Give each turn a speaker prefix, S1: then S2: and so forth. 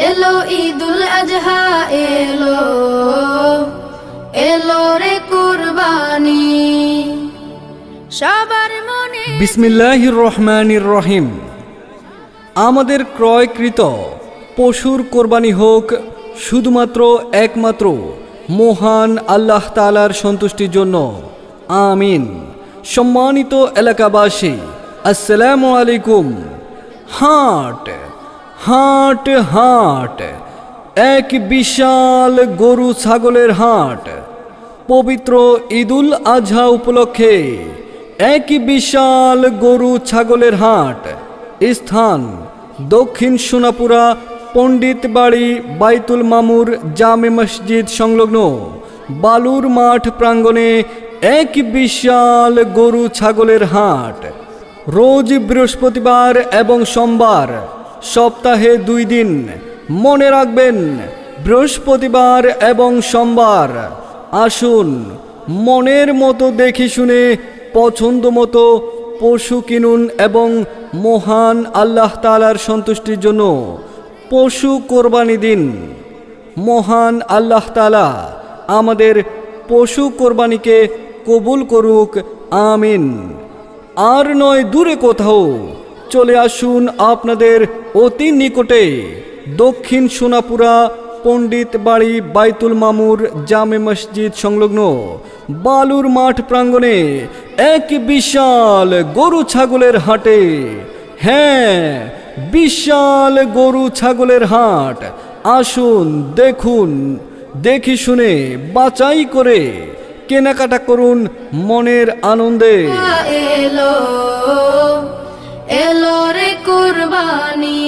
S1: এলো ঈদুল আজহা এলো, এলো রে কুরবানি সবার মনে।
S2: বিসমিল্লাহির রহমানির রহিম। আমাদের ক্রয়কৃত পশুর কোরবানি হোক শুধুমাত্র একমাত্র মহান আল্লাহ তাআলার সন্তুষ্টির জন্য, আমিন। সম্মানিত এলাকাবাসী, আসসালামু আলাইকুম। হাট হাট হাট, এক বিশাল গরু ছাগলের হাট। পবিত্র ঈদুল আজহা উপলক্ষে এক বিশাল গরু ছাগলের হাট। স্থান দক্ষিণ সোনাপুরা পণ্ডিত বাড়ি বাইতুল মামুর জামে মসজিদ সংলগ্ন বালুর মাঠ প্রাঙ্গণে এক বিশাল গরু ছাগলের হাট। রোজ বৃহস্পতিবার এবং সোমবার, সপ্তাহে 2 দিন। মনে রাখবেন, বৃহস্পতিবার এবং সোমবার। আসুন, মনের মতো দেখে শুনে পছন্দ মতো পশু কিনুন এবং মহান আল্লাহ তাআলার সন্তুষ্টির জন্য পশু কোরবানি দিন। মহান আল্লাহ তাআলা আমাদের পশু কোরবানিকে কবুল করুক, আমিন। আর নয় দূরে কোথাও, চলে আসুন আপনাদের অতি নিকটে দক্ষিণ সোনাপুরা পণ্ডিত বাড়ি বাইতুল মামুর জামে মসজিদ সংলগ্ন বালুর মাঠ প্রাঙ্গণে এক বিশাল গরু ছাগলের হাটে। হ্যাঁ, বিশাল গরু ছাগলের হাট। আসুন, দেখুন, দেখে শুনে বাছাই করে কেনাকাটা করুন মনের আনন্দে।
S1: এলো, এলো রে কুরবানি।